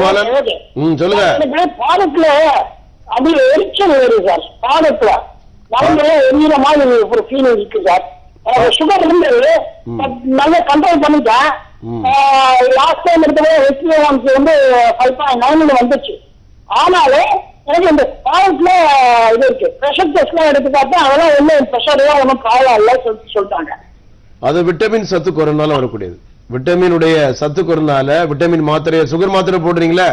பாலன். சொல்லுங்க. பாலத்துல அது எரிச்சல் வருது சார். பாலத்துல நரம்புல எரியிற மாதிரி ஒரு ஃபீலிங் இருக்கு சார். சுகர் இருந்து நல்லா கண்ட்ரோல் பண்ணிட்டேன். லாஸ்ட் டைம் எடுத்தது வந்து 5.9 வந்துச்சு. ஆனாலும் எனக்கு இந்த பாலத்துல இது இருக்கு. பிரஷர் டெஸ்ட் எல்லாம் எடுத்து பார்த்தா அதெல்லாம் ஒன்றும் பிரஷர் எல்லாம் ஒன்றும் ப்ராப்ளம் இல்லை சொல்லிட்டாங்க. அது விட்டமின் சத்து குறைனால வரக்கூடியது. விட்டமினுடைய சத்து குறைனால விட்டமின் மாத்திரை சுகர் மாத்திரை போடுறீங்களா?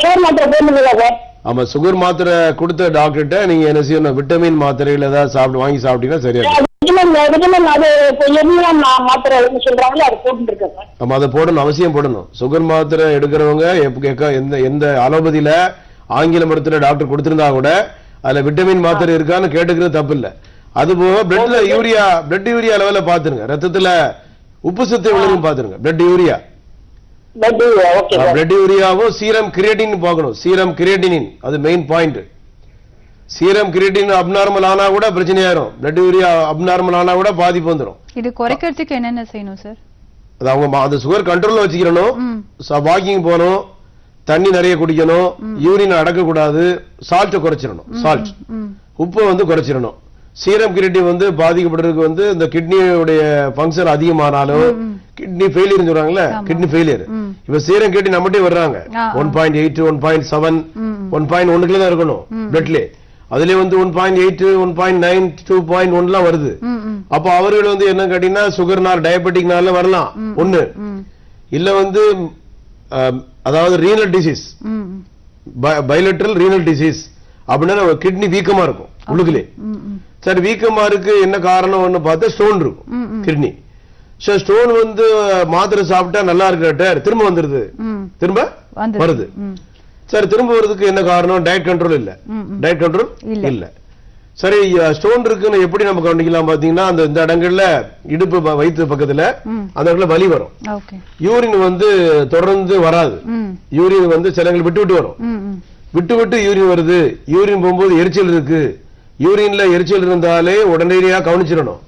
சுகர் மாத்திரை போடுறீங்களா சார்? ஆமா, சுகர் மாத்திரை கொடுத்த டாக்டர்கிட்ட நீங்க என்ன செய்யணும், விட்டமின் மாத்திரைகள் ஏதாவது வாங்கி சாப்பிட்டீங்கன்னா சரியா. ஆமா, அதை போடணும், அவசியம் போடணும். சுகர் மாத்திரை எடுக்கிறவங்க எந்த அலோபதியில ஆங்கில மருத்துவ டாக்டர் கொடுத்திருந்தா கூட அதுல விட்டமின் மாத்திரை இருக்கான்னு கேட்டுக்கிறது தப்பு இல்ல. அது போக பிளட் யூரியா லெவல பாத்துருங்க, ரத்தத்துல உப்பு சத்து எவ்வளவு பாத்துருங்க. பிளட் யூரியாவும் சீரம் கிரியேட்டின் பார்க்கணும். சீரம் கிரியேட்டினின் அது main point. Serum creatine abnormal ஆனா கூட பிரச்சனையாயிரும். பிளட் யூரியா அப்நார்மல் ஆனா கூட பாதிப்பு வந்துடும். இது குறைக்கிறதுக்கு என்னென்ன செய்யணும் சார்? அது அவங்க அந்த சுகர் கண்ட்ரோல்ல வச்சுக்கணும். வாக்கிங் போகணும், தண்ணி நிறைய குடிக்கணும், யூரின் அடக்க கூடாது, சால்ட்டை குறைச்சிடணும். சால்ட் உப்பு வந்து குறைச்சிடணும். சீரம் கிரியேட்டின் பாதிக்கப்படுறதுக்கு இந்த கிட்னியோடைய ஃபங்க்ஷன் அதிகமானாலும் கிட்னி ஃபெயிலியர் சொல்றாங்கல்ல, கிட்னி ஃபெயிலியர். இப்ப சீரம் கிரியேட்டின் நம்மகிட்டே வர்றாங்க 1.8 1.7 1.1 தான் இருக்கணும் பிளட்ல. அதுல 1.8 1.9 2.1 எல்லாம் வருது. அப்ப அவர்கள் என்ன கேட்டீங்கன்னா சுகர்னால டயபெட்டிக்னால வரலாம் ஒண்ணு இல்ல அதாவது renal disease, bilateral renal disease அப்படின்னா கிட்னி வீக்கமா இருக்கும் உள்ளுக்குள்ளே. சரி, வீக்கமா இருக்கு என்ன காரணம் ஒண்ணு பார்த்தா ஸ்டோன் இருக்கும் கிட்னி. ஸ்டோன் மாத்திரை சாப்பிட்டா நல்லா இருக்க திரும்ப வந்துருது, திரும்ப வருது. சரி, திரும்ப வருதுக்கு என்ன காரணம்? டயட் கண்ட்ரோல் இல்ல. டயட் கண்ட்ரோல் இல்ல. சரி, ஸ்டோன் இருக்குன்னு எப்படி நம்ம கவனிக்கலாம் பாத்தீங்கன்னா இந்த இடங்கள்ல இடுப்பு வயிற்று பக்கத்துல அந்த இடத்துல வலி வரும். யூரின் தொடர்ந்து வராது. யூரின் சிலங்கள் விட்டு விட்டு வரும். விட்டு விட்டு யூரின் வருது. யூரின் போகும்போது எரிச்சல் இருக்கு. யூரின்ல எரிச்சல் இருந்தாலே உடனடியா கவனிச்சிடணும்.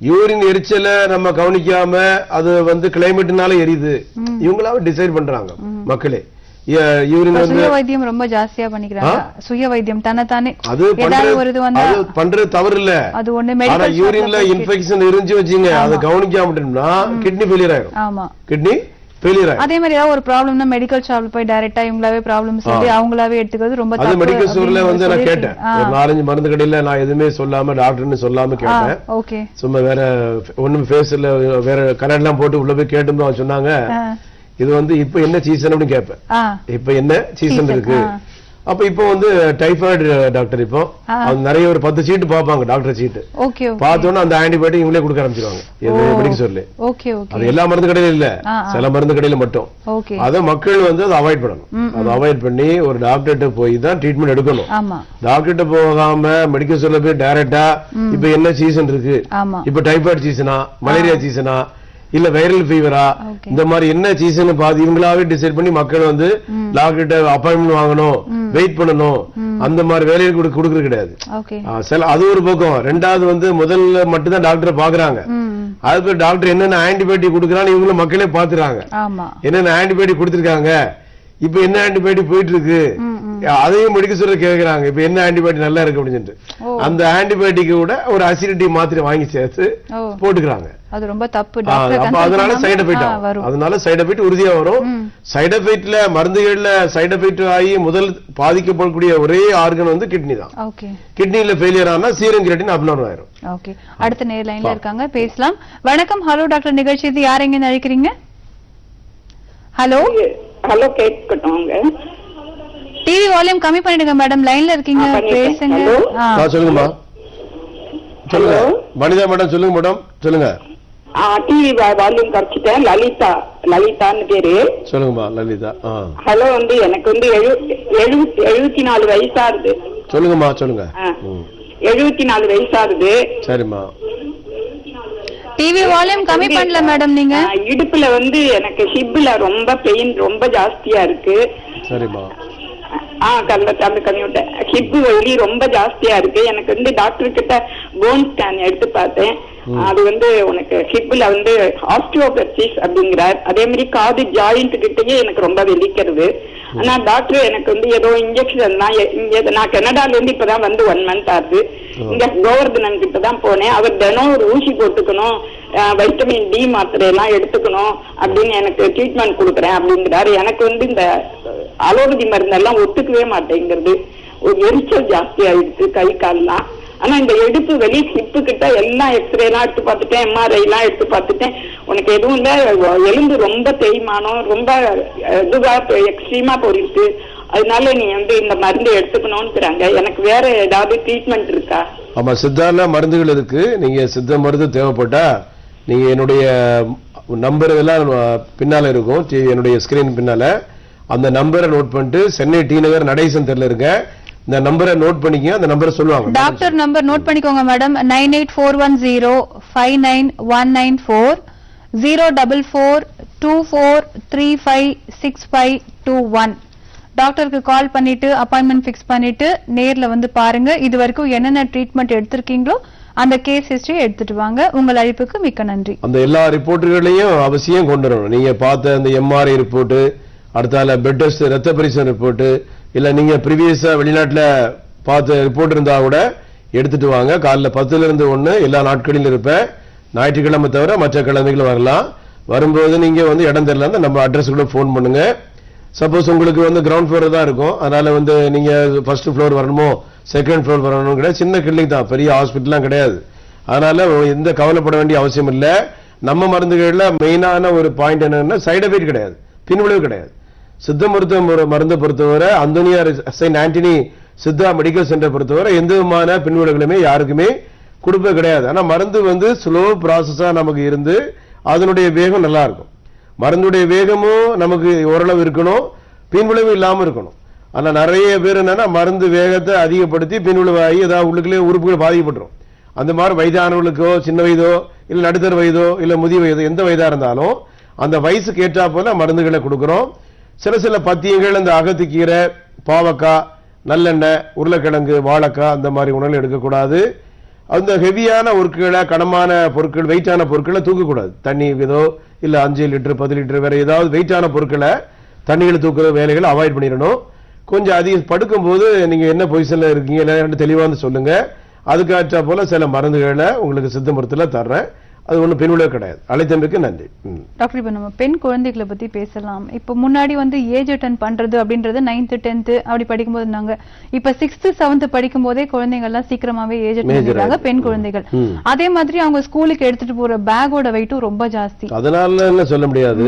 யூரின் எரிச்சலை நம்ம கவனிக்காம அது கிளைமேட்னால எரியுது இவங்களாவே டிசைட் பண்றாங்க மக்களே. சுய வைத்தியம் ரொம்ப ஜாஸ்தியா பண்ணிக்கிறாங்க. சுய வைத்தியம் தானே அது பண்றது தவறு இல்ல. ஆனா யூரின்ல இன்ஃபெக்ஷன் இருந்துச்சு வச்சுங்க, அதை கவனிக்காமட்டோம்னா கிட்னி ஃபெயிலியர் ஆயிடும். ஆமா, கிட்னி ஃபெயிலியர் ஆயிடும். அதே மாதிரி ஏதாவது ஒரு ப்ராப்ளம்னா மெடிக்கல் ஷாப்ல போய் டைரக்டா இவங்களாவே ப்ராப்ளம் சொல்லி அவங்களாவே எடுத்துக்கிறது ரொம்ப தப்பு. மெடிக்கல் ஸ்டோர்ல நான் கேட்டேன், ஒரு 4-5 மருந்து கடையில நான் எதுவுமே சொல்லாம டாக்டர்னு சொல்லாம கேட்டேன். ஓகே, சும்மா வேற ஒண்ணும் ஃபேஸ்ல வேற கலர் எல்லாம் போட்டு உள்ள போய் கேட்டு சொன்னாங்க, இது இப்ப என்ன சீசன் அப்படின்னு கேட்பேன். இப்ப என்ன சீசன் இருக்கு? அப்ப இப்போ டைபாய்டு டாக்டர் இப்போ நிறைய ஒரு 10 சீட்டு பாப்பாங்க, டாக்டர் சீட்டு பார்த்தோன்னா அந்த ஆன்டிபயோட்டிக் இவங்களே கொடுக்க ஆரம்பிச்சிருவாங்க. மெடிக்கல் ஸ்டோர்ல அது எல்லா மருந்து கடையில இல்ல, சில மருந்து கடையில மட்டும். அத மக்கள் அதை அவாய்ட் பண்ணணும். அதை அவாய்ட் பண்ணி ஒரு டாக்டர்கிட்ட போய் தான் ட்ரீட்மெண்ட் எடுக்கணும். டாக்டர்கிட்ட போகாம மெடிக்கல் ஸ்டோர்ல போய் டைரக்டா இப்ப என்ன சீசன் இருக்கு, இப்ப டைபாய்டு சீசனா, மலேரியா சீசனா, இல்ல வைரல் ஃபீவரா, இந்த மாதிரி என்ன சீசன் பாதி இவங்களாவே டிசைட் பண்ணி மக்கள் டாக்டர்கிட்ட அப்பாயின்மெண்ட் வாங்கணும், வெயிட் பண்ணணும், அந்த மாதிரி வேலையை கொடுக்கறது கிடையாது. அது ஒரு பக்கம். ரெண்டாவது முதல்ல மட்டும் தான் டாக்டரை பாக்குறாங்க. அதுக்கு டாக்டர் என்னென்ன ஆன்டிபயோட்டிக் கொடுக்கறான்னு இவங்களும் மக்களே பாத்துறாங்க. என்னென்ன ஆன்டிபயோட்டிக் கொடுத்திருக்காங்க, இப்ப என்ன ஆன்டிபயோட்டிக் போயிட்டு இருக்கு, அதையும் மெடிக்கல் ஸ்டோர்ல கேக்குறாங்க. இப்ப என்ன ஆன்டிபயோட்டிக் நல்லா இருக்கு அப்படின்னு அந்த ஆன்டிபயோட்டிக் கூட ஒரு அசிடிட்டி மாத்திரை வாங்கி சேர்த்து போட்டுக்கிறாங்க. அது ரொம்ப தப்பு. அதனால சைடு எஃபெக்ட் அதனால சைடு எஃபெக்ட் உறுதியா வரும். சைடு எஃபெக்ட்ல மருந்துகள்ல சைடு எஃபெக்ட் ஆகி முதல் பாதிக்கப்படக்கூடிய ஒரே ஆர்கன் கிட்னி தான். கிட்னில ஃபெயிலியர் ஆனா சீரம் கிரியேட்டின் அப்நார்மல் ஆயிரும். ஓகே, அடுத்த நேர் லைன்ல இருக்காங்க, பேசலாம். வணக்கம். ஹலோ டாக்டர் நிகழ்ச்சி, இது யார் எங்க அழைக்கிறீங்க? ஹலோ ஹலோ, கேட்கட்டும்ங்க. டிவி வால்யூம் கம்மி பண்ணிடுங்க மேடம், லைன்ல இருக்கீங்க, பேசுங்க. சொல்லுங்கம்மா, சொல்லுங்க வனிதா மேடம், சொல்லுங்க மேடம், சொல்லுங்க. டிவி வால்யூம் குறைச்சிட்டேன். லலிதான்னு பேரு. சொல்லுங்கம்மா லலிதா. ஹலோ, எனக்கு 74 வயசாகுது. சொல்லுங்கம்மா, சொல்லுங்க. 74 வயசாகுது. சரிம்மா. டிவி வால்யூம் கம்மி பண்ணல மேடம். நீங்க இடுப்புல எனக்கு ஹிப்ல ரொம்ப பெயின் ரொம்ப ஜாஸ்தியா இருக்கு. சரிம்மா. கலந்து கம்மி விட்டேன். ஹிப் வலி ரொம்ப ஜாஸ்தியா இருக்கு. எனக்கு வந்து டாக்டர் கிட்ட போன் ஸ்கேன் எடுத்து பார்த்தேன். அது வந்து உனக்கு ஹிப்ல வந்து ஆஸ்டியோபெர்சிஸ் அப்படிங்கிறார். அதே மாதிரி காது ஜாயிண்ட் கிட்டயே எனக்கு ரொம்ப வெளிக்கிறது. ஆனா டாக்டர் எனக்கு வந்து ஏதோ இன்ஜெக்ஷன் நான் கனடால இருந்து இப்பதான் வந்து 1 மந்த் ஆகுது. இங்க கோவர்தனன் கிட்ட தான் போனேன். அவர் தினம் ஒரு ஊசி போட்டுக்கணும், வைட்டமின் டி மாத்திரை எல்லாம் எடுத்துக்கணும் அப்படின்னு எனக்கு ட்ரீட்மெண்ட் கொடுக்குறேன் அப்படிங்கிறாரு. எனக்கு வந்து இந்த அலோபதி மருந்தெல்லாம் ஒத்துக்கவே மாட்டேங்கிறது. ஒரு எரிச்சல் ஜாஸ்தி ஆயிடுச்சு கை கால்லாம். ஆனா இந்த இடுப்பு வெளி ஹிப்பு கிட்ட எல்லாம் எக்ஸ்ரே எல்லாம் எடுத்து பார்த்துட்டேன், எம்ஆர்ஐ எல்லாம் எடுத்து பார்த்துட்டேன். உனக்கு எதுவும் இல்ல, எலும்பு ரொம்ப தேய்மானம், ரொம்ப இதுவா எக்ஸ்ட்ரீமா போயிடுச்சு. அதனால நீ வந்து இந்த மருந்து எடுத்துக்கணும்னுறாங்க. எனக்கு வேற ஏதாவது ட்ரீட்மெண்ட் இருக்கா? ஆமா, சித்தால மருந்துகள் இருக்கு. நீங்க சித்த மருந்து தேவைப்பட்டா நீங்க என்னுடைய நம்பர் எல்லாம் பின்னால இருக்கும், என்னுடைய ஸ்கிரீன் பின்னால. அந்த நம்பரை நோட் பண்ணிட்டு சென்னை டி நகர் நடேசன் தெருல இருக்க இந்த நம்பரை நோட் பண்ணிக்கங்க. அந்த நம்பரை சொல்லுவாங்க. டாக்டர் நம்பர் நோட் பண்ணிக்கோங்க மேடம். 9841059194 04424356521. டாக்டருக்கு கால் பண்ணிட்டு அப்பாயின்மெண்ட் ஃபிக்ஸ் பண்ணிட்டு நேர்ல வந்து பாருங்க. இது வரைக்கும் என்னென்ன ட்ரீட்மெண்ட் எடுத்திருக்கீங்களோ அந்த கேஸ் ஹிஸ்டரி எடுத்துட்டு வாங்க. உங்கள் அழைப்புக்கு மிக்க நன்றி. அந்த எல்லா ரிப்போர்ட்டுகளையும் அவசியம் கொண்டு வரணும். நீங்க பார்த்த அந்த எம்ஆர்ஐ ரிப்போர்ட், அடுத்தால பெட் டெஸ்ட், ரத்த பரிசோதனை ரிப்போர்ட், இல்ல நீங்க ப்ரீவியஸா வெளிநாட்டுல பார்த்த ரிப்போர்ட் இருந்தா கூட எடுத்துட்டு வாங்க. காலைல 10ல இருந்து 1 எல்லா நாட்களிலும் இருப்பேன். ஞாயிற்றுக்கிழமை தவிர மற்ற கிழமைகள் வரலாம். வரும்போது நீங்க வந்து இடம் தெரியல நம்ம அட்ரஸ் கூட போன் பண்ணுங்க. சப்போஸ் உங்களுக்கு வந்து கிரவுண்ட் ஃப்ளோர் தான் இருக்கும், அதனால வந்து நீங்க ஃபர்ஸ்ட் ஃப்ளோர் வரணுமோ செகண்ட் ஃப்ளோர் வரணும் கிடையாது. சின்ன கிளினிக் தான், பெரிய ஹாஸ்பிட்டல்லாம் கிடையாது. அதனால எந்த கவலைப்பட வேண்டிய அவசியம் இல்லை. நம்ம மருந்துகள்ல மெயினான ஒரு பாயிண்ட் என்னன்னா சைடு எஃபெக்ட் கிடையாது, பின்விளைவு கிடையாது. சித்த மருத்துவ மருந்தை பொறுத்தவரை அந்தோனியார் Saint Antony Siddha medical centre பொறுத்தவரை எந்த விதமான பின்விளைவுகளுமே யாருக்குமே கொடுப்பே கிடையாது. ஆனா மருந்து வந்து ஸ்லோ ப்ராசஸா நமக்கு இருந்து அதனுடைய வேகம் நல்லா இருக்கும். மருந்துடைய வேகமும் நமக்கு ஓரளவு இருக்கணும், பின்விளைவு இல்லாம இருக்கணும். ஆனா நிறைய பேர் என்னன்னா மருந்து வேகத்தை அதிகப்படுத்தி பின்விளைவாகி ஏதாவது உள்ளுக்குள்ளே உறுப்புகள் பாதிக்கப்பட்டுரும். அந்த மாதிரி வயதானவர்களுக்கோ சின்ன வயதோ இல்ல நடுத்தர வயதோ இல்ல முதிய வயதோ எந்த வயதா இருந்தாலும் அந்த வயசுக்கு ஏற்றா போல மருந்துகளை கொடுக்கிறோம். சில பத்தியங்கள் அந்த அகத்திக்கீரை, பாவக்காய், நல்லெண்ணெய், உருளைக்கிழங்கு, வாழைக்காய் அந்த மாதிரி உணவுகள் எடுக்கக்கூடாது. அந்த ஹெவியான பொருட்களை, கனமான பொருட்கள், வெயிட்டான பொருட்களை தூக்கக்கூடாது. தண்ணி ஏதோ இல்ல 5 லிட்டர் 10 லிட்டர் வேற ஏதாவது வெயிட்டான பொருட்களை தண்ணிகளை தூக்குற வேலைகளை அவாய்ட் பண்ணிடணும். கொஞ்சம் அதிகம் படுக்கும்போது நீங்க என்ன பொசிஷன்ல இருக்கீங்க தெளிவா வந்து சொல்லுங்க. அதுக்காற்ற போல சில மருந்துகளை உங்களுக்கு சித்த மருத்துவத்துல தர்றேன். அது ஒன்றும் பின்விளைவு கிடையாது. அழைத்தமைக்கு நன்றி. டாக்டர், இப்ப நம்ம பெண் குழந்தைகளை பத்தி பேசலாம். இப்ப முன்னாடி வந்து ஏஜ் அட்டன் பண்றது அப்படின்றது 9th 10th அப்படி படிக்கும்போது இருந்தாங்க. இப்ப 6th 7th படிக்கும் போதே குழந்தைகள் எல்லாம் சீக்கிரமாவே ஏஜ் அட்டன் பண்ணிடுறாங்க பெண் குழந்தைகள். அதே மாதிரி அவங்க ஸ்கூலுக்கு எடுத்துட்டு போற பேக்கோட வெயிட்டும் ரொம்ப ஜாஸ்தி. அதனால என்ன சொல்ல முடியாது,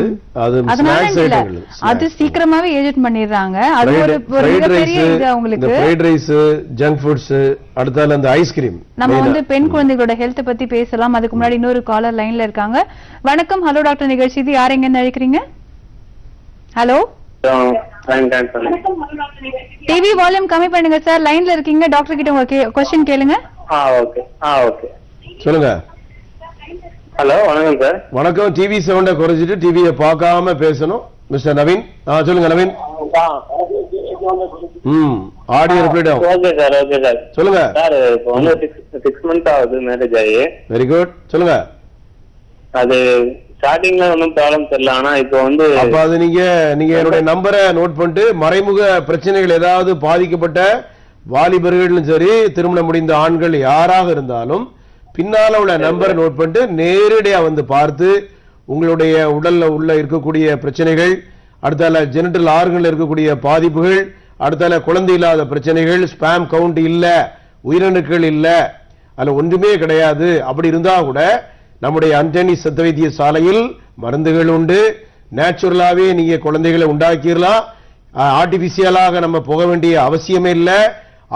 அது சீக்கிரமாவே ஏஜ் அட்டன் பண்ணிடுறாங்க. அது ஒரு பெரிய இது அவங்களுக்கு. ஃப்ரைட் ரைஸ், ஜங்க் ஃபுட்ஸ், அடுத்தால அந்த ஐஸ்கிரீம். நம்ம வந்து பெண் குழந்தைகளோட ஹெல்த் பத்தி பேசலாம். அதுக்கு முன்னாடி இன்னொரு காலர் லைன்ல இருக்காங்க. வணக்கம். ஹலோ டாக்டர் நிகழ்ச்சி, இது யார் எங்க அழைக்கிறீங்க? ஹலோ, டிவி வால்யூம் கம்மி பண்ணுங்க சார். லைன்ல இருக்கீங்க, டாக்டர் கிட்ட உங்க क्वेश्चन கேளுங்க. ஓகே சொல்லுங்க. ஹலோ, வணக்கம் சார். வணக்கம். டிவி சவுண்ட குறைச்சிட்டு டிவியை பார்க்காம பேசணும். மிஸ்டர் நவீன். சொல்லுங்க நவீன். ஆடியோ ரிப்ளை ஆகும். Okay sir. சொல்லுங்க சார். இப்போ வந்து 6 months ஆகுது மேரேஜ் ஆகி. Very good. சொல்லுங்க. அது ஸ்டார்டிங்ல ஒன்றும் ப்ராப்ளம் தெரியல. ஆனா இப்போ வந்து அப்ப அது நீங்க என்னுடைய நம்பரை நோட் பண்ணிட்டு மறைமுக பிரச்சனைகள் ஏதாவது பாதிக்கப்பட்ட வாலிபர்களும் சரி திருமணம் முடிந்த ஆண்கள் யாராக இருந்தாலும் பின்னால உள்ள நம்பரை நோட் பண்ணிட்டு நேரடியா வந்து பார்த்து உங்களுடைய உடல்ல உள்ள இருக்கக்கூடிய பிரச்சனைகள், அடுத்தால ஜெனிட்டல் ஆர்கன்ல இருக்கக்கூடிய பாதிப்புகள், அடுத்தால குழந்தை இல்லாத பிரச்சனைகள், ஸ்பாம் கவுண்ட் இல்ல, உயிரணுக்கள் இல்ல, அதுல ஒன்றுமே கிடையாது, அப்படி இருந்தா கூட நம்முடைய அண்டனி சித்த வைத்திய சாலையில் மருந்துகள் உண்டு. நேச்சுரலாவே நீங்க குழந்தைகளை உண்டாக்கிடலாம். ஆர்டிபிஷியலாக நம்ம போக வேண்டிய அவசியமே இல்லை.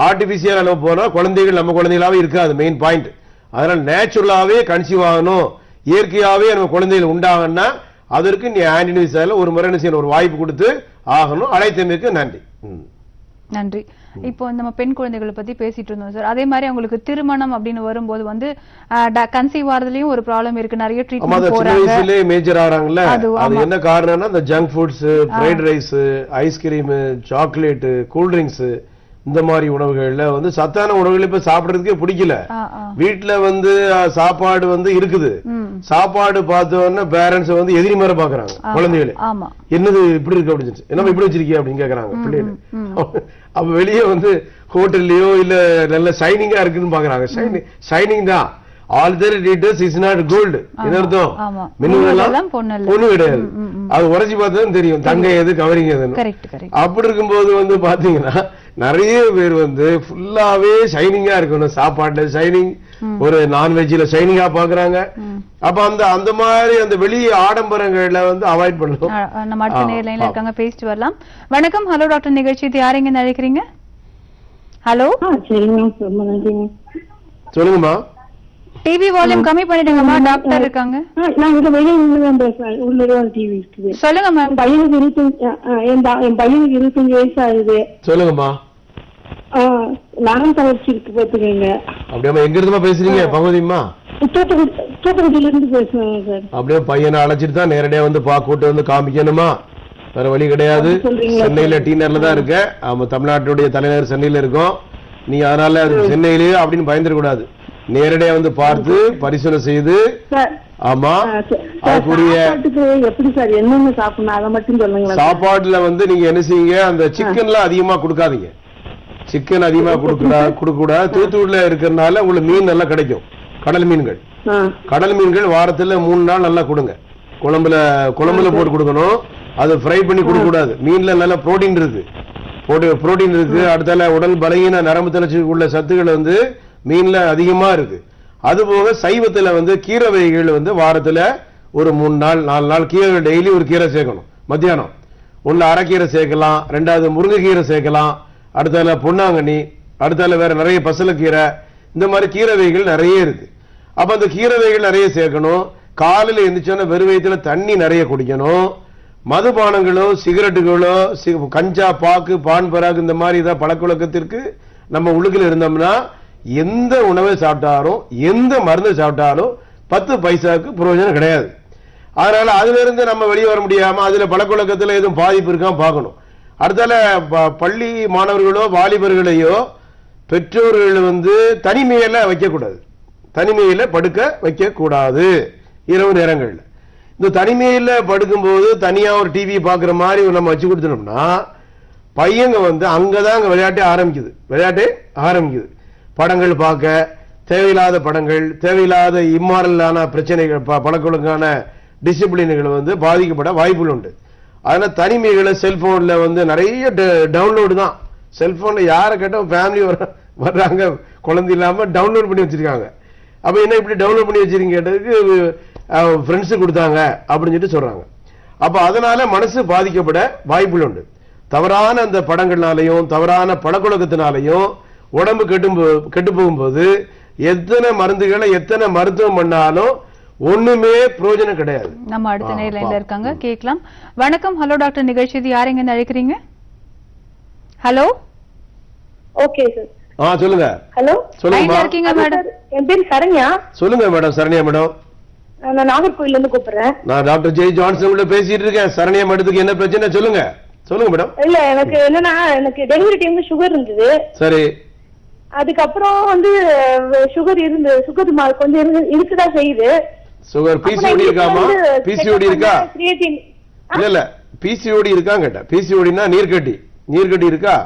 ஆர்டிபிஷியலா நம்ம போனா குழந்தைகள் நம்ம குழந்தைகளாவே இருக்காது, மெயின் பாயிண்ட். அதனால நேச்சுரலாவே கன்சீவ் ஆகணும், இயற்கையாவே நம்ம குழந்தைகள் உண்டாகணும்னா அதற்கு நீ ஆன்டினிவிசால ஒரு முறை செய்யணும், ஒரு வாய்ப்பு கொடுத்து ஆகணும். அழைத்தமைக்கு நன்றி. நன்றி. இப்போ நம்ம பெண் குழந்தைகளை பத்தி பேசிட்டு இருந்தோம் சார். அதே மாதிரி அவங்களுக்கு திருமணம் அப்படின்னு வரும்போது வந்து கன்சீவ் ஆறதுலயும் ஒரு ப்ராப்ளம் இருக்கு. நிறைய ட்ரீட்மெண்ட் போறாங்க, மேஜர் ஆறாங்கல்ல. அது என்ன காரணம்னா இந்த junk foods, fried rice, ice cream, chocolate, cool drinks, இந்த மாதிரி உணவுகள்ல வந்து சத்தான உணவுகள் இப்ப சாப்பிடுறதுக்கே பிடிக்கல. வீட்டுல வந்து சாப்பாடு வந்து இருக்குது, சாப்பாடு பார்த்தோன்னா பேரண்ட்ஸ் வந்து எதிரி மாதிரி பாக்குறாங்க குழந்தைகளை. என்னது இப்படி இருக்கு அப்படின்னு, என்ன இப்படி வச்சிருக்கிய அப்படின்னு கேக்குறாங்க பிள்ளைகள். அப்ப வெளியே வந்து ஹோட்டல்லயோ இல்ல நல்ல ஷைனிங்கா இருக்குன்னு பாக்குறாங்க. ஷைனிங் தான், all there it is not gold. என்ன அர்த்தம்? மின்னலாம் பொண்ணு கிடையாது. அது உரைச்சி பார்த்தா தெரியும் தங்க எது கவரிங் எதுன்னு. அப்படி இருக்கும்போது வந்து பாத்தீங்கன்னா நிறைய பேர் வந்து ஃபுல்லாவே ஷைனிங்கா இருக்கணும், சாப்பாட்டுல ஷைனிங், ஒரு நான்வெஜ்ல ஷைனிங்கா பாக்குறாங்க. அப்ப அந்த மாதிரி அந்த வெளிய ஆடம்பரங்கள்ல வந்து அவாய்ட் பண்ணணும். நம்ம அடுத்த நேர்லைன்ல இருக்காங்க, பேசிட்டு வரலாம். வணக்கம். ஹலோ டாக்டர் நிகழ்ச்சி, இது யாரெங்க நினைக்கிறீங்க? ஹலோ, சொல்லுங்கம்மா. டிவி வால்யூம் கம்மி பண்ணிடுங்கம்மா, டாக்டர் இருக்காங்க. நான் இங்க வெளியே நின்று பேசுறேன், உள்ள டிவி இருக்குது. சொல்லுங்க மேம். என் பையனுக்கு 25 வயசு ஆகுது. சொல்லுங்கம்மா. நரம் தளர்ச்சி இருக்கு பாத்துக்கங்க. அப்படியே எங்க இருந்துமா பேசுறீங்க பகவதிம்மா? தூத்துக்குடியில இருந்து பேசுறேன் சார். அப்படியே பையனை அழைச்சிட்டு தான் நேரடியா வந்து கூட்டு வந்து காமிக்கணுமா? வேற வழி கிடையாது. சென்னையில டீனர்ல தான் இருக்க. ஆமா, தமிழ்நாட்டுடைய தலைநகர் சென்னையில இருக்கும். நீ அதனால சென்னையிலேயே அப்படின்னு பயந்துட கூடாது. நேரடியா வந்து பார்த்து பரிசோதனை செய்து. ஆமா, அதுக்குரிய எப்படி சார் என்னென்ன சாப்பிடணும் அதை மட்டும் சொல்லுங்க. சாப்பாடுல வந்து நீங்க என்ன செய்யுங்க, அந்த சிக்கன்லாம் அதிகமா கொடுக்காதீங்க. சிக்கன் அதிகமா கொடுக்க கூடாது. தூத்துக்குடியில இருக்கிறதுனால உங்களுக்கு மீன் நல்லா கிடைக்கும். கடல் மீன்கள், கடல் மீன்கள் வாரத்துல 3 நாள் நல்லா கொடுங்க. குழம்புல போட்டு கொடுக்கணும். அது ஃப்ரை பண்ணி கொடுக்க கூடாது. மீன்ல நல்ல புரோட்டீன் இருக்கு, அடுத்தால உடல் பலகீன நரம்பு தளர்ச்சி உள்ள சத்துக்கள் வந்து மீன்ல அதிகமா இருக்கு. அது போக சைவத்துல வந்து கீரை வகைகள் வந்து வாரத்துல ஒரு 3 நாள் 4 நாள் கீரை, டெய்லி ஒரு கீரை சேர்க்கணும். மத்தியானம் ஒண்ணு அரைக்கீரை சேர்க்கலாம், 2வது முருங்கைக்கீரை சேர்க்கலாம், அடுத்தால பொன்னாங்கண்ணி, அடுத்தால வேற நிறைய பசலக்கீரை, இந்த மாதிரி கீரை வகைகள் நிறைய இருக்கு. அப்ப அந்த கீரை வகைகள் நிறைய சேர்க்கணும். காலையில எந்திரிச்சோன்னா வெறும் வயிற்றுல தண்ணி நிறைய குடிக்கணும். மதுபானங்களோ சிகரெட்டுகளோ கஞ்சா, பாக்கு, பான் பராக் இந்த மாதிரி ஏதாவது பழக்கவழக்கத்திற்கு நம்ம உள்ளுக்குள்ள இருந்தோம்னா எந்த உணவை சாப்பிட்டாலும் எந்த மருந்து சாப்பிட்டாலும் 10 பைசாவுக்கு பிரயோஜனம் கிடையாது. அதனால அதுல இருந்து நம்ம வெளியே வர முடியாம அதுல பழக்கவழக்கத்துல எதுவும் பாதிப்பு இருக்கான்னு பார்க்கணும். அடுத்தால பள்ளி மாணவர்களோ வாலிபர்களையோ பெற்றோர்கள் வந்து தனிமையில வைக்கக்கூடாது, தனிமையில படுக்க வைக்க கூடாது. இரவு நேரங்கள்ல இந்த தனிமையில படுக்கும்போது தனியா ஒரு டிவி பாக்குற மாதிரி நம்ம வச்சு கொடுத்தோம்னா பையங்க வந்து அங்கதான் விளையாட்டே ஆரம்பிக்குது. படங்கள் பார்க்க, தேவையில்லாத படங்கள், தேவையில்லாத இம்மாரலான பிரச்சனைகள், பழக்கொழுக்கான டிசிப்ளின்கள் வந்து பாதிக்கப்பட வாய்ப்புகள் உண்டு. அதனால தனிமைகளை செல்போன்ல வந்து நிறைய டவுன்லோடு தான். செல்போன்ல யாரை கேட்டால் ஃபேமிலி வர்றாங்க குழந்தை இல்லாம டவுன்லோட் பண்ணி வச்சிருக்காங்க. அப்ப என்ன இப்படி டவுன்லோட் பண்ணி வச்சிருக்கீங்க கேட்டதுக்கு ஃப்ரெண்ட்ஸு கொடுத்தாங்க அப்படின்னு சொல்லிட்டு சொல்றாங்க. அப்ப அதனால மனசு பாதிக்கப்பட வாய்ப்புகள் உண்டு. தவறான அந்த படங்கள்னாலையும் தவறான பழக்கொழுக்கத்தினாலையும் உடம்பு கெட்டு போகும்போது எத்தனை மருந்துகளை எத்தனை மருத்துவம் பண்ணாலும் ஒண்ணுமே பிரயோஜனம் கிடையாது. நம்ம அடுத்த நேர்லைன்ல இருக்காங்க, கேட்கலாம். வணக்கம். ஹலோ டாக்டர் நிகழ்ச்சி, இது யாரெங்க அழைக்கிறீங்க? ஹலோ. Okay sir. சொல்லுங்க. ஹலோ, சொல்லுங்க. இருக்கீங்க மேடம்? என் பேர் சரண்யா. சொல்லுங்க மேடம். சரண்யா மேடம். நான் நாகர்கோயில்ல இருந்து கூப்பிடுறேன். நான் டாக்டர் ஜெய் ஜான்சன் கூட பேசிட்டு இருக்கேன். சரண்யா மேடத்துக்கு என்ன பிரச்சனை சொல்லுங்க. சொல்லுங்க மேடம். இல்ல, எனக்கு என்னன்னா எனக்கு டெலிவரி டைம்ல சுகர் இருந்தது. சரி. அதுக்கப்புறம் வந்து சுகர் கொஞ்சம் இருக்குதா செய்யுது. சுகர் பிசிஓடி இருக்காமா? பிசிஓடி இருக்கா? இல்ல பிசிஓடி இருக்கான்னு கேட்டேன். பிசிஓடினா நீர்க்கட்டி இருக்கா?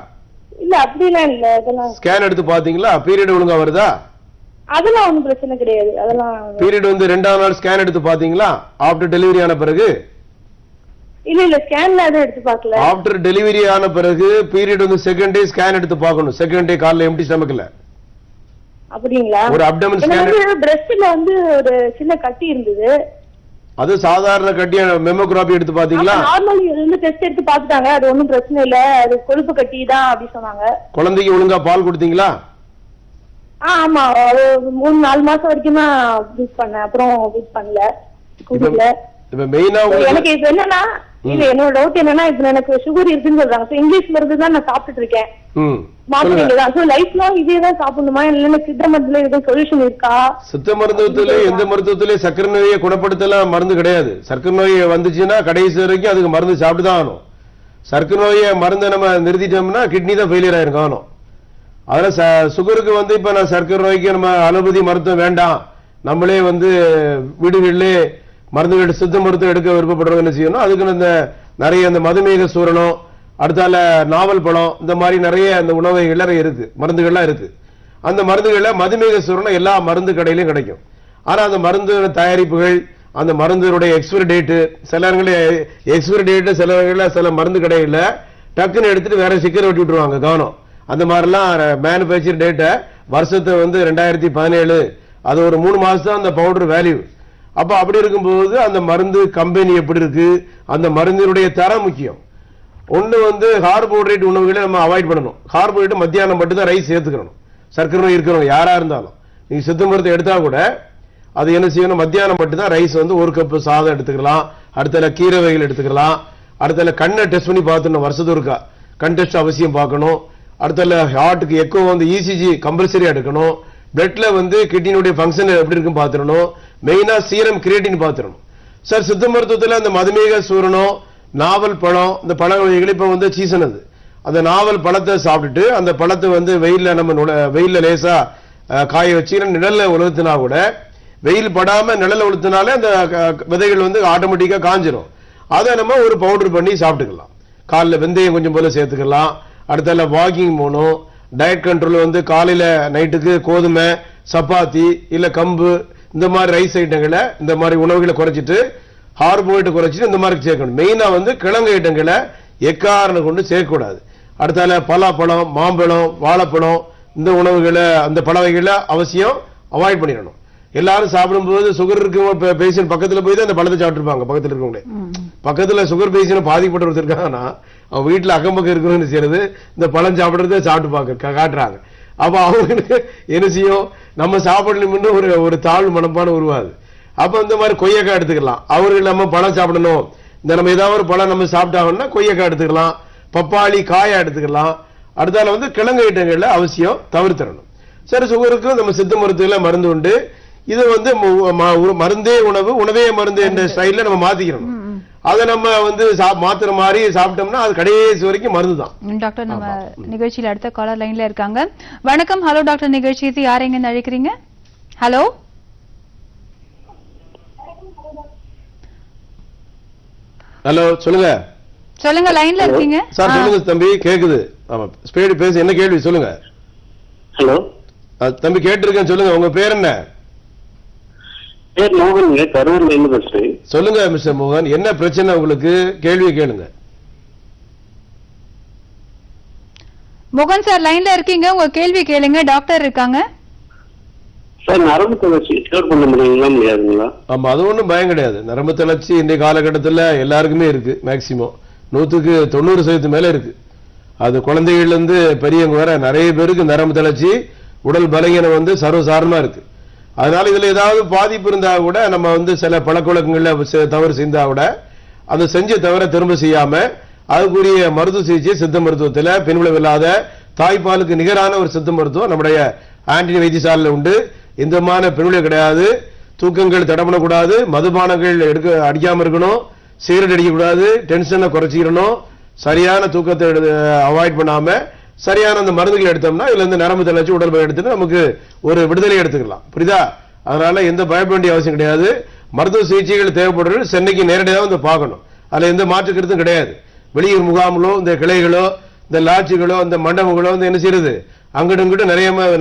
இல்ல அப்படிலாம் இல்ல. அதெல்லாம் ஸ்கேன் எடுத்து பாத்தீங்களா? பீரியட் ஒழுங்கா வருதா? அதெல்லாம் ஒண்ணும் பிரச்சனை கிடையாது. அதெல்லாம் பீரியட் வந்து 2ஆம் நாள் ஸ்கேன் எடுத்து பாத்தீங்களா? ஆஃப்டர் டெலிவரி ஆன பிறகு? இல்ல ஸ்கேன்ல எதுவும் எடுத்து பார்க்கல. ஆஃப்டர் டெலிவரி ஆன பிறகு பீரியட் வந்து செகண்ட் டே ஸ்கேன் எடுத்து பார்க்கணும். செகண்ட் டே காலைல எம்டி ஸ்டமக்ல. அப்படிங்களா? ஒரு அப்டமன் ஸ்கேன். பிரஸ்ட்ல வந்து ஒரு சின்ன கட்டி இருந்தது. அது சாதாரண கட்டியா? மெமோகிராபி எடுத்து பாத்தீங்களா? நார்மல் வந்து டெஸ்ட் எடுத்து பார்த்துட்டாங்க. அது ஒண்ணும் பிரச்சனை இல்ல, அது கொழுப்பு கட்டி தான் அப்படி சொன்னாங்க. குழந்தைக்கு ஒழுங்கா பால் கொடுத்தீங்களா? ஆமா, 3-4 மாசம் வரைக்கும் தான் யூஸ் பண்ணேன். அப்புறம் யூஸ் பண்ணல. இப்ப மெயினா எனக்கு இப்ப என்னன்னா இல்ல என்னோட டவுட் என்னன்னா இப்ப எனக்கு சுகர் இருக்குன்னு சொல்றாங்க. சோ இங்கிலீஷ் மருந்து தான் நான் சாப்பிட்டுட்டு இருக்கேன். மாத்திரைங்க தான். சோ லைஃப் லாங் இதே தான் சாப்பிடணுமா இல்ல சித்த மருந்துல எதுவும் சொல்யூஷன் இருக்கா? சித்த மருத்துவத்துல எந்த மருத்துவத்திலே சர்க்கரை நோயை குணப்படுத்தலாம் மருந்து கிடையாது. சர்க்கரை நோய் வந்துச்சுன்னா கடைசி வரைக்கும் அதுக்கு மருந்து சாப்பிட்டு தான் ஆகணும். சர்க்கரை நோயை மருந்தை நம்ம நிறுத்திட்டோம்னா கிட்னி தான் ஃபெயிலியர் ஆயிருக்கும் ஆகணும். அதனால சுகருக்கு வந்து இப்ப நான் சர்க்கரை நோய்க்கு நம்ம அலோபதி மருத்துவம் வேண்டாம், நம்மளே வந்து வீடுகளிலே மருந்துகள் சித்த மருத்துவம் எடுக்க விருப்பப்படுறவங்க என்ன செய்யணும், அதுக்கு இந்த நிறைய இந்த மதுமேக சூரணம், அடுத்தால நாவல் பழம், இந்த மாதிரி நிறைய அந்த உணவுகள் இருக்கு, மருந்துகள்லாம் இருக்கு. அந்த மருந்துகள்ல மதுமேக சூரணம் எல்லா மருந்து கடையிலும் கிடைக்கும். ஆனா அந்த மருந்து தயாரிப்புகள், அந்த மருந்துடைய எக்ஸ்பைரி டேட்டு, சில எக்ஸ்பைரி டேட்டு, சில மருந்து கடையில டக்குன்னு எடுத்துட்டு வேற ஸ்டிக்கர் ஒட்டி விட்டுருவாங்க கவனம். அந்த மாதிரிலாம் மேனுபேக்சர் டேட்டை வருஷத்தை வந்து 2017 அது ஒரு 3 மாசம் தான் அந்த பவுடர் வேல்யூ. அப்ப அப்படி இருக்கும்போது அந்த மருந்து கம்பெனி எப்படி இருக்கு, அந்த மருந்தினுடைய தரம் முக்கியம். ஒண்ணு வந்து கார்போஹைட்ரேட் உணவுகளை நம்ம அவாய்ட் பண்ணணும். கார்போஹைட்ரேட் மத்தியானம் மட்டும் தான் ரைஸ் சேர்த்துக்கணும். சர்க்கரை நோய் இருக்கிறவங்க யாரா இருந்தாலும் நீங்க சித்த மருத்துவம் எடுத்தா கூட அது என்ன செய்யணும், மத்தியானம் மட்டும் தான் ரைஸ் வந்து 1 கப் சாதம் எடுத்துக்கலாம். அடுத்தல கீரை வகைகள் எடுத்துக்கலாம். அடுத்தல கண்ணை டெஸ்ட் பண்ணி பார்த்துடணும், வருஷத்துக்கு ஒருக்கா கண் டெஸ்ட் அவசியம் பார்க்கணும். அடுத்தல ஹார்ட்டுக்கு எக்கோ வந்து இசிஜி கம்பல்சரி எடுக்கணும். பிளட்ல வந்து கிட்னியுடைய ஃபங்க்ஷன் எப்படி இருக்குன்னு பார்த்துடணும். மெயினா சீரம் கிரியேட்டின் பார்த்துடணும். சார் சித்த மருத்துவத்தில் அந்த மதுமேக சூரணம், நாவல் பழம், இந்த பழ வகைகள் இப்ப வந்து சீசன் அது. அந்த நாவல் பழத்தை சாப்பிட்டுட்டு அந்த பழத்தை வந்து வெயில்ல லேசா காய வச்சு நிழல்ல உலர்த்தினா கூட, வெயில் படாம நிழல்ல உலர்த்தினாலே அந்த விதைகள் வந்து ஆட்டோமேட்டிக்கா காஞ்சிரும். அதை நம்ம ஒரு பவுடர் பண்ணி சாப்பிட்டுக்கலாம். காலைல வெந்தயம் கொஞ்சம் போல சேர்த்துக்கலாம். அடுத்தால வாக்கிங் போகணும். டயட் கண்ட்ரோல் வந்து காலையில நைட்டுக்கு கோதுமை, சப்பாத்தி இல்ல கம்பு, இந்த மாதிரி ரைஸ் ஐட்டங்களை, இந்த மாதிரி உணவுகளை குறைச்சிட்டு கார்போஹைட்ரேட் குறைச்சிட்டு இந்த மாதிரி சேர்க்கணும். மெயினா வந்து கிழங்கு ஐட்டங்களை எக்காரணம் கொண்டு சேர்க்கக்கூடாது. அடுத்தால பலாப்பழம், மாம்பழம், வாழைப்பழம், இந்த உணவுகளை அந்த பழ வகைகளை அவசியம் அவாய்ட் பண்ணிடணும். எல்லாரும் சாப்பிடும்போது சுகர் இருக்க பேஷண்ட் பக்கத்துல போய் தான் அந்த பழத்தை சாப்பிட்டுருப்பாங்க. பக்கத்துல இருக்கவங்களே பக்கத்துல சுகர் பேஷண்ட் பாதிக்கப்பட்டு இருக்காங்கன்னா அவன் வீட்டுல அக்கம் பக்கம் இருக்கிறவங்க செய்யறது இந்த பழம் சாப்பிடுறத சாப்பிட்டு பார்க்க காட்டுறாங்க. அப்ப அவங்களுக்கு என்ன செய்யும், நம்ம சாப்பிடணும்னு ஒரு தாழ்வு மனப்பான உருவாது. அப்ப இந்த மாதிரி கொய்யக்காய் எடுத்துக்கலாம். அவர்கள் நம்ம பழம் சாப்பிடணும், இந்த நம்ம ஏதாவது ஒரு பழம் நம்ம சாப்பிட்டாங்கன்னா கொய்யக்காய் எடுத்துக்கலாம், பப்பாளி காயா எடுத்துக்கலாம். அடுத்தால வந்து கிழங்கு ஐட்டங்கள்ல அவசியம் தவிர்த்திடணும். சரி, சுகருக்கு நம்ம சித்த மருத்துவ மருந்து உண்டு. இது வந்து மருந்தே உணவு, உணவே மருந்து என்ற ஸ்டைல்ல நம்ம மாத்திக்கணும். அதை நம்ம வந்து மாத்திர மாதிரி சாப்பிட்டோம்னா அது கடைசி வரைக்கும் மருந்து தான். டாக்டர், நம்ம நிகழ்ச்சியில அடுத்த காலர் லைன்ல இருக்காங்க. வணக்கம். ஹலோ டாக்டர், நிகழ்ச்சி யார் எங்க அழைக்கிறீங்க? ஹலோ ஹலோ, சொல்லுங்க சொல்லுங்க, லைன்ல இருக்கீங்க சார். சொல்லுங்க தம்பி, கேக்குது. ஆமா, ஸ்பீடு பேசு. என்ன கேள்வி சொல்லுங்க. ஹலோ தம்பி, கேட்டிருக்கேன். சொல்லுங்க, உங்க பேர் என்ன? பேர் மோகன், கரூர்ல இருந்து பேசுறேன். சொல்லுங்க மிஸ்டர் மோகன், என்ன பிரச்சனை உங்களுக்கு? கேள்வி கேளுங்க. மோகன் சார், லைன்ல இருக்கீங்க, உங்க கேள்வி கேளுங்க, டாக்டர் இருக்காங்க. சார், நரம்பு தளர்ச்சி கியூர் பண்ண முடியுங்களா முடியாதுங்களா? ஆமா, அது ஒன்றும் பயம் கிடையாது. நரம்பு தளர்ச்சி இன்றைய காலகட்டத்தில் எல்லாருக்குமே இருக்கு. மேக்சிமம் 100% மேல இருக்கு. அது குழந்தைகள்ல இருந்து பெரியவங்க வர நிறைய பேருக்கு நரம்பு தளர்ச்சி, உடல் பலகீனம் வந்து சர்வசாதாரணமா இருக்கு. அதனால இதுல ஏதாவது பாதிப்பு இருந்தா கூட நம்ம வந்து சில பழக்கவழக்கங்கள்ல தவறு செய்தா கூட அதை செஞ்ச தவிர திரும்ப செய்யாம அதுக்குரிய மருத்துவ சிகிச்சை சித்த மருத்துவத்தில் பின்விளைவில்லாத தாய்ப்பாலுக்கு நிகரான ஒரு சித்த மருத்துவம் நம்முடைய ஆண்டனி வைத்தியசாலையில் உண்டு. எந்தமான பின்விளைவு கிடையாது. தூக்கங்கள் தடப்படக்கூடாது, மதுபானங்கள் அடிக்காம இருக்கணும், சிகரெட் அடிக்கக்கூடாது, டென்ஷனை குறைச்சிக்கணும், சரியான தூக்கத்தை அவாய்ட் பண்ணாம சரியான அந்த மருந்துகள் எடுத்தோம்னா இதுல இருந்து நரம்பு தளர்ச்சி உடல் பலம் எடுத்துட்டு நமக்கு ஒரு விடுதலை எடுத்துக்கலாம். புரியுதா? அதனால எந்த பயப்பட வேண்டிய அவசியம் கிடையாது. மருத்துவ சிகிச்சைகள் தேவைப்படுறது சென்னைக்கு நேரடியாக வந்து பார்க்கணும். அதுல எந்த மாற்று கருத்தும் கிடையாது. வெளியூர் முகாம்களோ இந்த கிளைகளோ இந்த லாட்ஜுகளோ இந்த மண்டபங்களோ வந்து என்ன செய்யறது, அங்கிட்டு இங்கிட்டு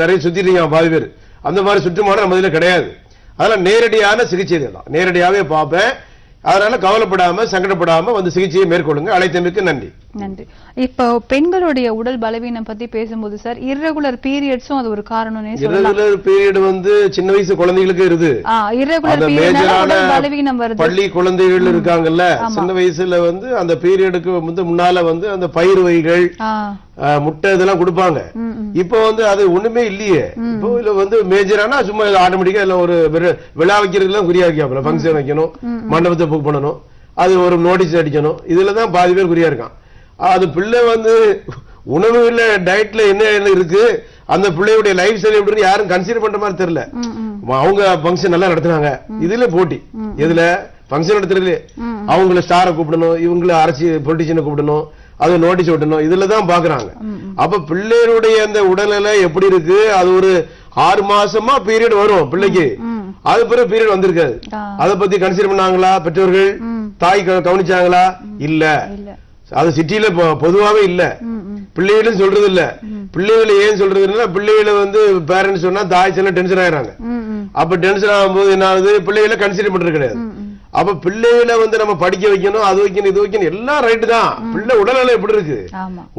நிறைய சுத்திட்டு பாதி பேர் அந்த மாதிரி சுற்றுமான நம்ம இதுல கிடையாது. அதெல்லாம் நேரடியான சிகிச்சை தான், நேரடியாவே பார்ப்பேன். அதனால கவலைப்படாம சங்கடப்படாம வந்து சிகிச்சையை மேற்கொள்ளுங்க. அழைத்தமைக்கு நன்றி. நன்றி. இப்போ பெண்களுடைய உடல் பலவீனம் பத்தி பேசும்போது சார், இர்ரெகுலர் பீரியட்ஸும் அது ஒரு காரணம்னே சொல்லலாம். இர்ரெகுலர் பீரியட் வந்து சின்ன வயசு குழந்தைகளுக்கு இருக்கு. இர்ரெகுலர் பீரியட்னால உடல் பலவீனம் வருது. பள்ளி குழந்தைகள் இருக்காங்கல்ல, சின்ன வயசுல வந்து அந்த பீரியடுக்கு வந்து முன்னால வந்து அந்த பயிர் வகைகள், முட்டை இதெல்லாம் கொடுப்பாங்க. இப்போ வந்து அது ஒண்ணுமே இல்லையே. இப்போ இதுல வந்து மேஜரானா சும்மா ஆட்டோமேட்டிக்கா இல்ல ஒரு விழா வைக்கிறதுலாம் குறியா வைக்காம ஃபங்க்ஷன் வைக்கணும், மண்டபத்தை புக் பண்ணணும். அது ஒரு நோட்டீஸ் அடிக்கணும். இதுலதான் பாதி பேர் குறியா இருக்கான். அது பிள்ளை வந்து உணவு இல்ல டயட்ல என்ன இருக்கு, அந்த பிள்ளையுடைய லைஃப் ஸ்டைல் எப்படி யாரும் கன்சிடர் பண்ற மாதிரி தெரியல. அவங்க ஃபங்க்ஷன் நல்லா நடத்துனாங்க, இதுல போட்டி. எதுல ஃபங்க்ஷன் நடத்துறது அவங்கள ஸ்டாரை கூப்பிடணும், இவங்கள அரசியல் பொலிட்டிஷியனை கூப்பிடணும், அது நோட்டீஸ் விட்டணும், இதுலதான் பாக்குறாங்க. அப்ப பிள்ளைகளுடைய அந்த உடல்நிலை எப்படி இருக்கு, அது ஒரு 6 மாசமா பீரியட் வரும் பிள்ளைக்கு, அது பிறகு பீரியட் வந்திருக்காது. அதை பத்தி கன்சிடர் பண்ணாங்களா பெற்றோர்கள், தாய் கவனிச்சாங்களா? இல்ல. அது சிட்டியில பொதுவாவே இல்ல, பிள்ளைகளும் சொல்றது இல்ல. பிள்ளைகளை ஏன் சொல்றது இல்ல, பிள்ளைகளை வந்து பேரண்ட்ஸ் சொன்னா தாய் சொன்னா டென்ஷன் ஆயிடுறாங்க. அப்ப டென்ஷன் ஆகும்போது என்ன ஆகுது, பிள்ளைகளை கன்சிடர் பண்றது கிடையாது. அப்ப பிள்ளைகளை வந்து நம்ம படிக்க வைக்கணும், அது வைக்கணும், இது வைக்கணும், எல்லாம் ரைட்டு தான். பிள்ளை உடல்நிலை எப்படி இருக்கு,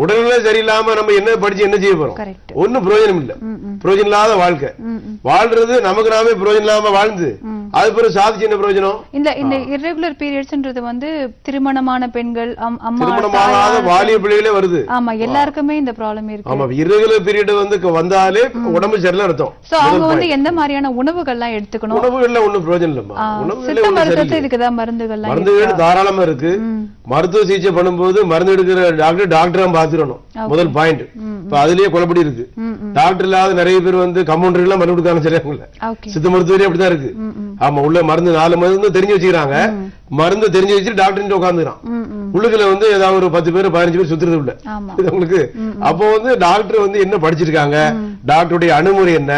உடல்நிலை சரியில்லாம நம்ம என்ன படிச்சு என்ன செய்ய போறோம்? ஒன்னும் பிரயோஜனம் இல்ல. பிரயோஜனம் இல்லாத வாழ்க்கை வாழ்றது, நமக்கு நாமே பிரயோஜனம் இல்லாம வாழ்ந்து அது பிறகு சாதிச்சு என்ன பிரயோஜனம்? இந்த இர்ரெகுலர் பீரியட்ஸ்ன்றது வந்து திருமணமான பெண்கள், திருமணமாகாத வாலிய பிள்ளைகளே வருது. ஆமா, எல்லாருக்குமே இந்த ப்ராப்ளம் இருக்கு. ஆமா, இர்ரெகுலர் பீரியட் வந்து வந்தாலே உடம்பு சரியில்லை அர்த்தம். சோ அவங்க வந்து எந்த மாதிரியான உணவுகள்லாம் எடுத்துக்கணும்? உணவுகள்ல ஒன்னும் பிரயோஜனம் இல்லம்மா. உணவுல இதுக்குதான் மருந்துகள் தாராளமா இருக்கு. மருத்துவ சிகிச்சை பண்ணும்போது மருந்து எடுக்கிற டாக்டரா பாத்துடணும், முதல் பாயிண்ட். இப்ப அதுலயே குழப்படி இருக்கு. டாக்டர் இல்லாத நிறைய பேர் வந்து கம்பவுண்டர் எல்லாம் மருந்து கொடுக்காம சரியாங்கல்ல. சித்த மருத்துவரே அப்படிதான் இருக்கு. ஆமா, உள்ள மருந்து 4 மருந்து தெரிஞ்சு வச்சுக்கிறாங்க, மருந்து தெரிஞ்சு வச்சுட்டு டாக்டர் உட்காந்துக்கிறான். உள்ளுக்குள்ள வந்து ஏதாவது ஒரு 10 பேர் 15 பேர் சுத்துறது உள்ள உங்களுக்கு. அப்போ வந்து டாக்டர் வந்து என்ன படிச்சிருக்காங்க, டாக்டருடைய அணுகுமுறை என்ன,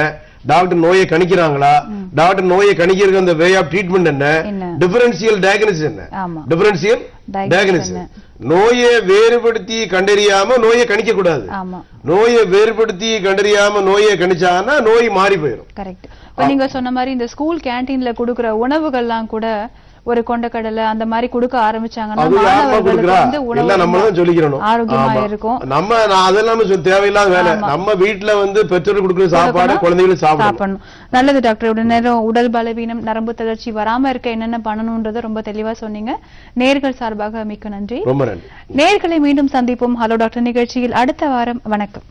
டாக்டர் நோயை கணிக்கிறாங்களா, டாக்டர் நோயை கணிக்கிறது அந்த வே ஆஃப் ட்ரீட்மெண்ட் என்ன, டிஃபரன்ஷியல் டயக்னோசிஸ் என்ன, டிஃபரன்ஷியல் டயக்னோசிஸ். நோயை வேறுபடுத்தி கண்டறியாம நோயை கணிக்க கூடாது. நோயை வேறுபடுத்தி கண்டறியாம நோயை கணிச்சாங்கன்னா நோய் மாறி போயிடும். கரெக்ட். நீங்க சொன்ன மாதிரி இந்த ஸ்கூல் கேண்டீன்ல கொடுக்கிற உணவுகள்லாம் கூட ஒரு கொண்டக்கடலை அந்த மாதிரி கொடுக்க ஆரம்பிச்சாங்கன்னா மாணவர்களுக்கு வந்து உணவு ஆரோக்கியமா இருக்கும். நம்ம அதெல்லாம் தேவையில்லாத வேலை. நம்ம வீட்டுல வந்து பெற்றோர் கொடுக்கிற சாப்பாடு குழந்தைகளும் சாப்பிடணும். நல்லது டாக்டர். உடனே நேரம் உடல் பலவீனம், நரம்பு தளர்ச்சி வராம இருக்க என்னென்ன பண்ணணும்ன்றத ரொம்ப தெளிவா சொன்னீங்க. நேர்கள் சார்பாக மிக்க நன்றி. ரொம்ப நன்றி. நேர்களை மீண்டும் சந்திப்போம் ஹலோ டாக்டர் நிகழ்ச்சியில் அடுத்த வாரம். வணக்கம்.